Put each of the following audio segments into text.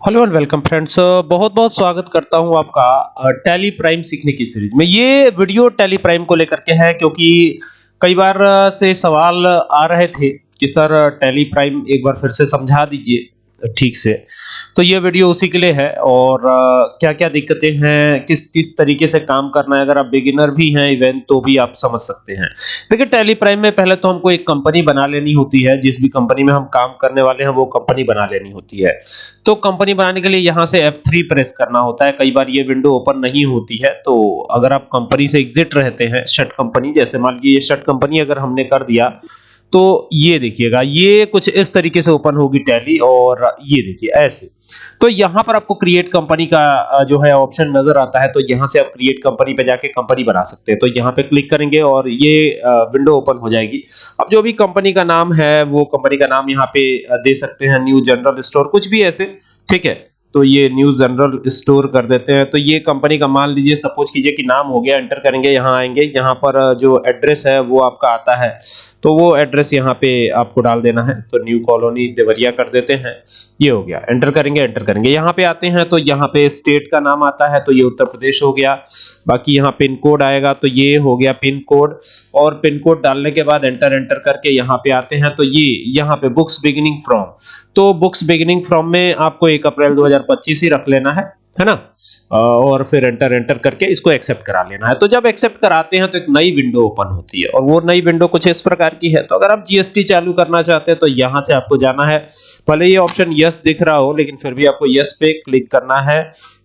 Hello and welcome friends. बहुत बहुत स्वागत करता हूं आपका टैली प्राइम सीखने की सीरीज में। ये वीडियो टैली प्राइम को लेकर के है क्योंकि कई बार से सवाल आ रहे थे कि सर टैली प्राइम एक बार फिर से समझा दीजिए ठीक से। तो ये वीडियो उसी के लिए है और क्या-क्या दिक्कतें हैं, किस किस तरीके से काम करना है। अगर आप बिगिनर भी हैं इवन तो भी आप समझ सकते हैं। देखिए टैली प्राइम में पहले तो हमको एक कंपनी बना लेनी होती है। जिस भी कंपनी में हम काम करने वाले हैं वो कंपनी बना लेनी होती है। तो कंपनी बनाने के लिए यहाँ से F3 प्रेस करना होता है। कई बार ये विंडो ओपन नहीं होती है, तो अगर आप कंपनी से एग्जिट रहते हैं, शट कंपनी, जैसे मान लीजिए ये शट कंपनी अगर हमने कर दिया तो ये देखिएगा ये कुछ इस तरीके से ओपन होगी टैली और ये देखिए ऐसे। तो यहाँ पर आपको क्रिएट कंपनी का जो है ऑप्शन नजर आता है। तो यहाँ से आप क्रिएट कंपनी पे जाके कंपनी बना सकते हैं। तो यहाँ पे क्लिक करेंगे और ये विंडो ओपन हो जाएगी। अब जो भी कंपनी का नाम है वो कंपनी का नाम यहाँ पे दे सकते हैं, न्यू जनरल स्टोर, कुछ भी ऐसे, ठीक है। तो ये न्यू जनरल स्टोर कर देते हैं। तो ये कंपनी का मान लीजिए, सपोज कीजिए कि नाम हो गया। एंटर करेंगे, यहाँ आएंगे, यहाँ पर जो एड्रेस है वो आपका आता है। तो वो एड्रेस यहाँ पे आपको डाल देना है। तो न्यू कॉलोनी देवरिया कर देते हैं। ये हो गया। एंटर करेंगे, एंटर करेंगे, यहाँ पे आते हैं तो यहाँ पे स्टेट का नाम आता है। तो ये उत्तर प्रदेश हो गया। बाकी यहाँ पिन कोड आएगा तो ये हो गया पिन कोड। और पिन कोड डालने के बाद एंटर एंटर करके यहाँ पे आते हैं तो ये यहाँ पे बुक्स बिगिनिंग फ्रॉम। तो बुक्स बिगिनिंग फ्रॉम में आपको 1 अप्रैल 2025 ही रख लेना है ना। और फिर एंटर एंटर करके इसको एक्सेप्ट करा लेना है। तो जब एक्सेप्ट कराते हैं तो एक नई विंडो ओपन होती है और वो नई विंडो कुछ इस प्रकार की है। तो अगर आप जीएसटी चालू करना चाहते हैं तो यहाँ से आपको जाना है। भले ये ऑप्शन यस दिख रहा हो लेकिन फिर भी आपको यस पे क्लिक करना है।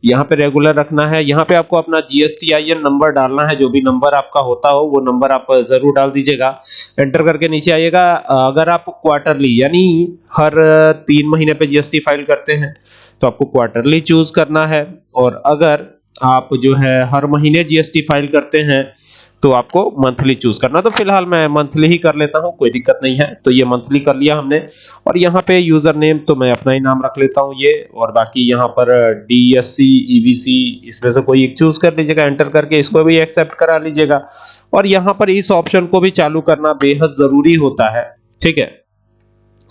यहाँ पे रेगुलर रखना है। यहाँ पे आपको अपना जीएसटीआईएन नंबर डालना है। जो भी नंबर आपका होता हो वो नंबर आप जरूर डाल दीजिएगा। एंटर करके नीचे आइएगा। अगर आप क्वार्टरली यानी हर 3 महीने पे जीएसटी फाइल करते हैं तो आपको क्वार्टरली चूज करना है। और अगर आप जो है हर महीने जीएसटी फाइल करते हैं तो आपको मंथली चूज करना। तो फिलहाल मैं मंथली ही कर लेता हूं, कोई दिक्कत नहीं है। तो ये मंथली कर लिया हमने। और यहाँ पे यूजर नेम तो मैं अपना ही नाम रख लेता हूं ये। और बाकी यहाँ पर डीएससी ईबीसी इसमें से कोई एक चूज कर लीजिएगा। एंटर करके इसको भी एक्सेप्ट करा लीजिएगा। और यहाँ पर इस ऑप्शन को भी चालू करना बेहद जरूरी होता है, ठीक है।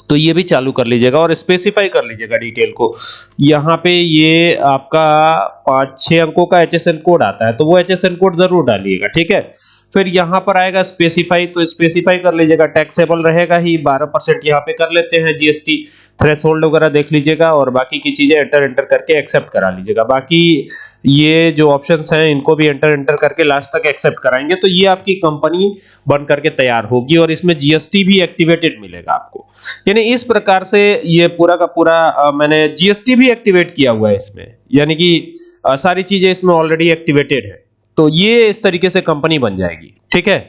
तो ये भी चालू कर लीजिएगा और स्पेसिफाई कर लीजिएगा डिटेल को। यहाँ पे ये आपका 5-6 अंकों का HSN कोड आता है तो वो HSN कोड जरूर डालिएगा, ठीक है। फिर यहाँ पर आएगा स्पेसिफाई, तो स्पेसिफाई कर लीजिएगा। टैक्सेबल रहेगा ही 12% यहाँ पे कर लेते हैं जीएसटी। थ्रेशोल्ड वगैरह देख लीजिएगा और बाकी की चीजें एंटर एंटर करके एक्सेप्ट करा लीजिएगा। बाकी ये जो ऑप्शंस हैं इनको भी एंटर एंटर करके लास्ट तक एक्सेप्ट कराएंगे तो ये आपकी कंपनी बन करके तैयार होगी और इसमें जीएसटी भी एक्टिवेटेड मिलेगा आपको। यानी इस प्रकार से ये पूरा का पूरा मैंने जीएसटी भी एक्टिवेट किया हुआ है इसमें, यानी कि सारी चीजें इसमें ऑलरेडी एक्टिवेटेड है। तो ये इस तरीके से कंपनी बन जाएगी, ठीक है।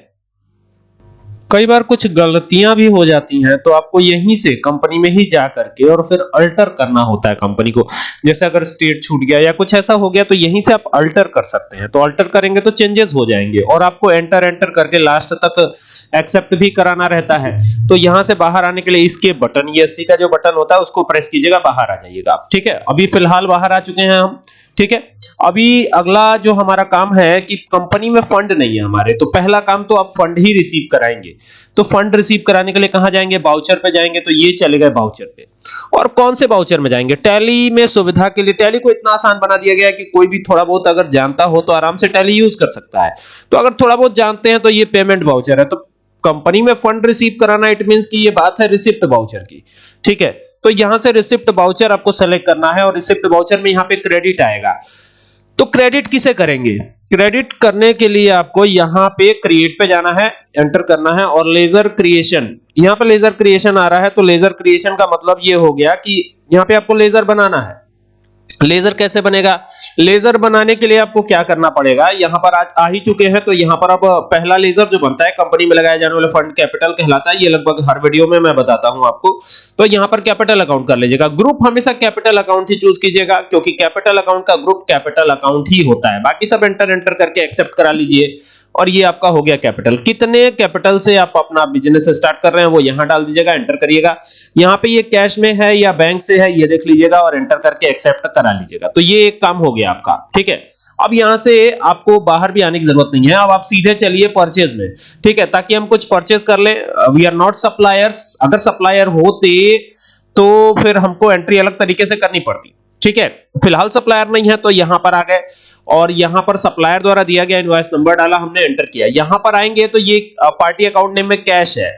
कई बार कुछ गलतियां भी हो जाती हैं तो आपको यहीं से कंपनी में ही जा करके और फिर अल्टर करना होता है कंपनी को। जैसे अगर स्टेट छूट गया या कुछ ऐसा हो गया तो यहीं से आप अल्टर कर सकते हैं। तो अल्टर करेंगे तो चेंजेस हो जाएंगे और आपको एंटर एंटर करके लास्ट तक एक्सेप्ट भी कराना रहता है। तो यहां से बाहर आने के लिए इसके बटन, ये सी का जो बटन होता है उसको प्रेस कीजिएगा, बाहर आ जाइएगा आप, ठीक है। अभी फिलहाल बाहर आ चुके हैं हम, ठीक है। अभी अगला जो हमारा काम है कि कंपनी में फंड नहीं है हमारे, तो पहला काम तो आप फंड ही रिसीव कराएंगे। तो फंड रिसीव कराने के लिए कहां जाएंगे? बाउचर पे जाएंगे। तो ये चले गए बाउचर पे। और कौन से बाउचर में जाएंगे? टैली में सुविधा के लिए टैली को इतना आसान बना दिया गया है कि कोई भी थोड़ा बहुत अगर जानता हो तो आराम से टैली यूज कर सकता है। तो अगर थोड़ा बहुत जानते हैं तो ये पेमेंट बाउचर है। तो कंपनी में फंड रिसीव कराना, इट मींस कि ये बात है रिसिप्ट बाउचर की, ठीक है। तो यहां से रिसिप्ट बाउचर आपको सेलेक्ट करना है और रिसिप्ट बाउचर में यहां पे क्रेडिट आएगा। तो क्रेडिट किसे करेंगे? क्रेडिट करने के लिए आपको यहां पे क्रिएट पे जाना है, एंटर करना है और लेजर क्रिएशन, यहां पे लेजर क्रिएशन आ रहा है। तो लेजर क्रिएशन का मतलब ये हो गया कि यहां पे आपको लेजर बनाना है। लेजर कैसे बनेगा? लेजर बनाने के लिए आपको क्या करना पड़ेगा? यहां पर आज आ ही चुके हैं तो यहां पर अब पहला लेजर जो बनता है कंपनी में लगाया जाने वाला फंड कैपिटल कहलाता है। ये लगभग हर वीडियो में मैं बताता हूं आपको। तो यहां पर कैपिटल अकाउंट कर लीजिएगा। ग्रुप हमेशा कैपिटल अकाउंट ही चूज कीजिएगा क्योंकि कैपिटल अकाउंट का ग्रुप कैपिटल अकाउंट ही होता है। बाकी सब एंटर एंटर करके एक्सेप्ट करा लीजिए और ये आपका हो गया कैपिटल। कितने कैपिटल से आप अपना बिजनेस स्टार्ट कर रहे हैं वो यहां डाल दीजिएगा, एंटर करिएगा। यहां पे ये कैश में है या बैंक से है ये देख लीजिएगा और एंटर करके एक्सेप्ट करा लीजिएगा। तो ये एक काम हो गया आपका, ठीक है। अब यहां से आपको बाहर भी आने की जरूरत नहीं है। अब आप सीधे चलिए परचेज में, ठीक है, ताकि हम कुछ परचेज कर लें। We are not suppliers. अगर सप्लायर होते तो फिर हमको एंट्री अलग तरीके से करनी पड़ती। ठीक है, फिलहाल सप्लायर नहीं है तो यहां पर आ गए और यहां पर सप्लायर द्वारा दिया गया इनवॉइस नंबर डाला, हमने एंटर किया। यहां पर आएंगे तो ये पार्टी अकाउंट नेम में कैश है,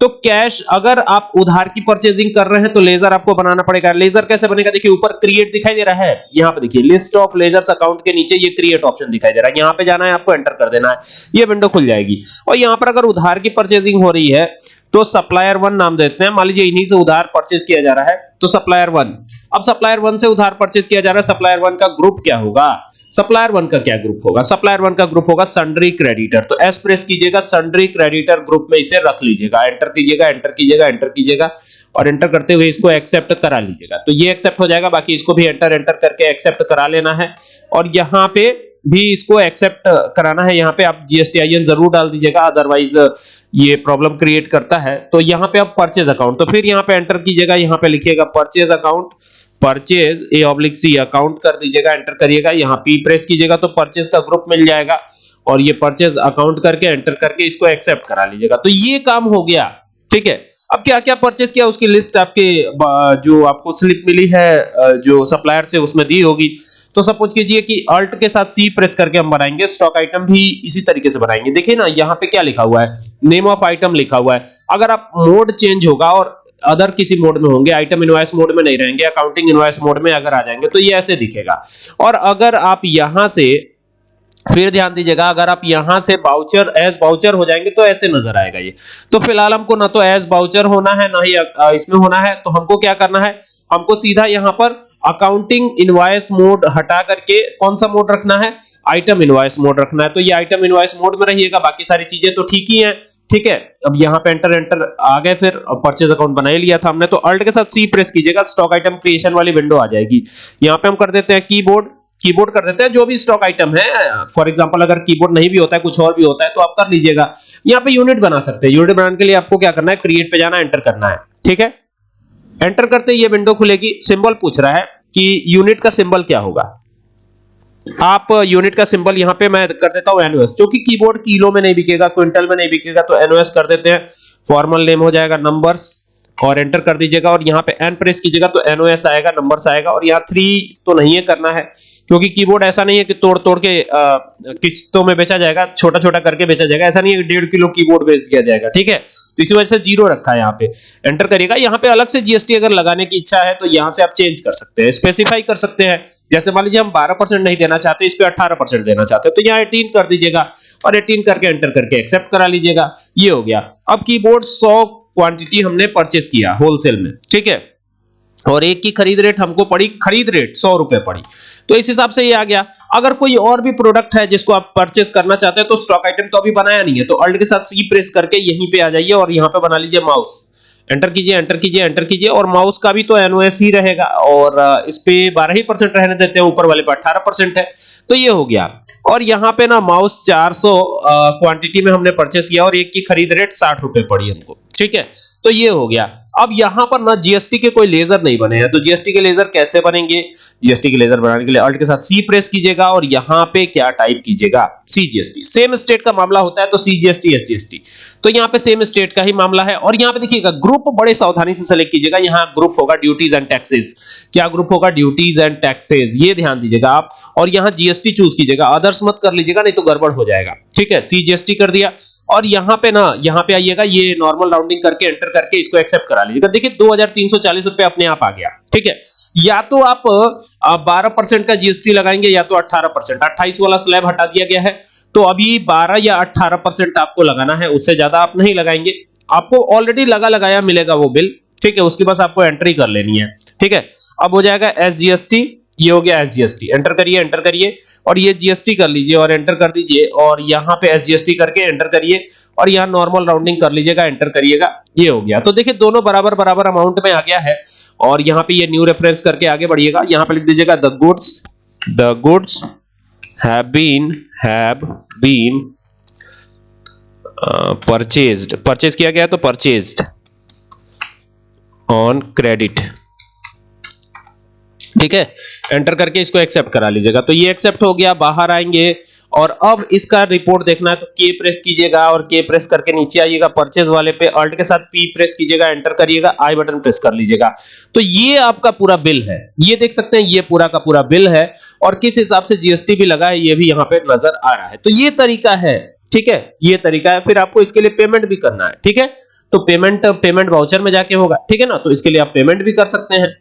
तो कैश अगर आप उधार की परचेजिंग कर रहे हैं तो लेजर आपको बनाना पड़ेगा। लेजर कैसे बनेगा, देखिए ऊपर क्रिएट दिखाई दे रहा है, यहां पे देखिए लिस्ट ऑफ लेजर्स अकाउंट के नीचे ये क्रिएट ऑप्शन दिखाई दे रहा है, यहां पे जाना है आपको, एंटर कर देना है, ये विंडो खुल जाएगी। और यहां पर अगर उधार की परचेजिंग हो रही है तो सप्लायर 1 नाम देते हैं, मान लीजिए इन्हीं से उधार परचेज किया जा रहा है तो सप्लायर 1। अब सप्लायर 1 से उधार परचेज किया जा रहा है, सप्लायर 1 का ग्रुप क्या होगा, सप्लायर 1 का क्या ग्रुप होगा, सप्लायर 1 का ग्रुप होगा सन्ड्री क्रेडिटर। तो एस प्रेस कीजिएगा, सन्ड्री क्रेडिटर ग्रुप में इसे रख लीजिएगा, एंटर कीजिएगा, एंटर कीजिएगा, एंटर कीजिएगा और एंटर करते हुए इसको एक्सेप्ट करा लीजिएगा। तो ये एक्सेप्ट हो जाएगा, बाकी इसको भी एंटर एंटर करके एक्सेप्ट करा लेना है और यहां पे भी इसको एक्सेप्ट कराना है। यहाँ पे आप जीएसटीआईएन जरूर डाल दीजिएगा, अदरवाइज ये प्रॉब्लम क्रिएट करता है। तो यहाँ पे आप परचेज अकाउंट, तो फिर यहाँ पे एंटर कीजिएगा, यहाँ पे लिखिएगा purchase account, purchase A/C account कर दीजिएगा, एंटर करिएगा, यहाँ P प्रेस कीजिएगा तो परचेज का ग्रुप मिल जाएगा और ये परचेज अकाउंट करके एंटर करके इसको एक्सेप्ट करा लीजिएगा। तो ये काम हो गया, ठीक है। अब क्या क्या परचेज किया उसकी लिस्ट आपके जो आपको स्लिप मिली है जो सप्लायर से उसमें दी होगी। तो सपोज कीजिए कि अल्ट के साथ सी प्रेस करके हम बनाएंगे, स्टॉक आइटम भी इसी तरीके से बनाएंगे। देखिए ना यहाँ पे क्या लिखा हुआ है, नेम ऑफ आइटम लिखा हुआ है। अगर आप मोड चेंज होगा और अदर किसी मोड में होंगे, आइटम इनवॉइस मोड में नहीं रहेंगे, अकाउंटिंग इनवॉइस मोड में अगर आ जाएंगे तो ये ऐसे दिखेगा। और अगर आप यहां से फिर ध्यान दीजिएगा, अगर आप यहां से बाउचर एज बाउचर हो जाएंगे तो ऐसे नजर आएगा ये। तो फिलहाल हमको ना तो एज बाउचर होना है ना ही इसमें होना है, तो हमको क्या करना है, हमको सीधा यहां पर अकाउंटिंग इनवॉइस मोड हटा करके कौन सा मोड रखना है, आइटम इनवॉइस मोड रखना है। तो ये आइटम इनवॉइस मोड में रहिएगा, बाकी सारी चीजें तो ठीक ही हैं, ठीक है। अब यहाँ पे एंटर एंटर आ गए, फिर परचेज अकाउंट बना ही लिया था हमने। तो अल्ट के साथ सी प्रेस कीजिएगा, स्टॉक आइटम क्रिएशन वाली विंडो आ जाएगी। यहाँ पे हम कर देते हैं कीबोर्ड, कीबोर्ड कर देते हैं जो भी स्टॉक आइटम है। फॉर एग्जांपल अगर कीबोर्ड नहीं भी होता है, कुछ और भी होता है तो आप कर लीजिएगा। यहाँ पे यूनिट बना सकते हैं, यूनिट बनाने के लिए आपको क्या करना है, क्रिएट पे जाना, एंटर करना है, ठीक है। एंटर करते ये विंडो खुलेगी, सिंबल पूछ रहा है कि यूनिट का सिंबल क्या होगा। आप यूनिट का सिंबल यहाँ पे मैं कर देता हूं एनओएस, क्योंकि कीबोर्ड किलो में नहीं बिकेगा, क्विंटल में नहीं बिकेगा, तो एनओएस कर देते हैं। फॉर्मल नेम हो जाएगा नंबर्स और एंटर कर दीजिएगा और यहाँ पे एन प्रेस कीजिएगा तो एनओएस आएगा, नंबर्स आएगा। और यहाँ 3 तो नहीं है करना है, क्योंकि कीबोर्ड ऐसा नहीं है कि तोड़ तोड़ के किस्तों में बेचा जाएगा, छोटा छोटा करके बेचा जाएगा, ऐसा नहीं है 1.5 किलो कीबोर्ड बेच दिया जाएगा, ठीक है। तो इसी वजह से 0 रखा है यहाँ पे, एंटर करिएगा। यहाँ पे अलग से जीएसटी अगर लगाने की इच्छा है तो यहाँ से आप चेंज कर सकते हैं, स्पेसिफाई कर सकते हैं। जैसे मान लीजिए हम 12% नहीं देना चाहते, इस पे 18% देना चाहते हैं, तो यहाँ 18 कर दीजिएगा और 18 करके एंटर करके एक्सेप्ट करा लीजिएगा। ये हो गया। अब कीबोर्ड 100 क्वांटिटी हमने परचेस किया होलसेल में, ठीक है, और एक की खरीद रेट हमको पड़ी, खरीद रेट 100 रुपए पड़ी, तो इस हिसाब से ये आ गया। अगर कोई और भी प्रोडक्ट है जिसको आप परचेस करना चाहते हैं तो स्टॉक आइटम तो अभी बनाया नहीं है, तो अल्ट के साथ सी प्रेस करके यहीं पे आ जाइए और यहाँ पे बना लीजिए माउस, एंटर कीजिए, एंटर कीजिए, एंटर कीजिए। और माउस का भी तो एनओएस ही रहेगा और इस पे 12% रहने देते हैं, ऊपर वाले पे 18% है, तो ये हो गया। और यहाँ पे ना माउस 400 क्वांटिटी में हमने परचेस किया और एक की खरीद रेट 60 रुपए पड़ी हमको, ठीक है, तो ये हो गया। अब यहां पर ना जीएसटी के कोई लेजर नहीं बने हैं, तो जीएसटी के लेजर कैसे बनेंगे, जीएसटी के लेजर बनाने के लिए अल्ट के साथ सी प्रेस कीजिएगा और यहां पे क्या टाइप कीजिएगा, सीजीएसटी। सेम स्टेट का मामला होता है तो सीजीएसटी एसजीएसटी, तो यहां पे सेम स्टेट का ही मामला है। और यहां पे देखिएगा ग्रुप बड़े सावधानी से सेलेक्ट कीजिएगा, यहां ग्रुप होगा ड्यूटीज एंड टैक्सेस। क्या ग्रुप होगा, ड्यूटीज एंड टैक्सेस, ये ध्यान दीजिएगा आप। और यहां जीएसटी चूज कीजिएगा, अदर्स मत कर लीजिएगा नहीं तो गड़बड़ हो जाएगा, ठीक है। सीजीएसटी कर दिया और यहां पे ना, यहां पे आइएगा, ये नॉर्मल राउंडिंग करके एंटर करके इसको एक्सेप्ट करा लीजिएगा। देखिए 2340 रुपए अपने आप आ गया, ठीक है। या तो आप 12% का जीएसटी लगाएंगे या तो 18%, 28 वाला स्लैब हटा दिया गया है, तो अभी 12 या 18% आपको लगाना है, उससे ज्यादा आप नहीं लगाएंगे। आपको ऑलरेडी लगाया मिलेगा वो बिल, ठीक है, उसके पास आपको एंट्री कर लेनी है, ठीक है। अब हो जाएगा एसजीएसटी, ये हो गया एसजीएसटी, एंटर करिए, एंटर करिए और ये जीएसटी कर लीजिए और एंटर कर दीजिए और यहां पे एसजीएसटी करके एंटर करिए और यहां नॉर्मल राउंडिंग कर लीजिएगा, एंटर करिएगा, ये हो गया। तो देखिए दोनों बराबर बराबर अमाउंट में आ गया है। और यहां पे ये न्यू रेफरेंस करके आगे बढ़िएगा, यहां पे लिख दीजिएगा the goods have been purchased, purchase किया गया तो परचेज्ड ऑन क्रेडिट, ठीक है। एंटर करके इसको एक्सेप्ट करा लीजिएगा, तो ये एक्सेप्ट हो गया। बाहर आएंगे और अब इसका रिपोर्ट देखना है तो के प्रेस कीजिएगा और के प्रेस करके नीचे आइएगा, परचेज वाले पे अल्ट के साथ पी प्रेस कीजिएगा, एंटर करिएगा, आई बटन प्रेस कर लीजिएगा। तो ये आपका पूरा बिल है, ये देख सकते हैं, ये पूरा का पूरा बिल है और किस हिसाब से जीएसटी भी लगा है ये भी यहाँ पे नजर आ रहा है। तो ये तरीका है, ठीक है, ये तरीका है। फिर आपको इसके लिए पेमेंट भी करना है, ठीक है, तो पेमेंट वाउचर में जाके होगा, ठीक है ना, तो इसके लिए आप पेमेंट भी कर सकते हैं।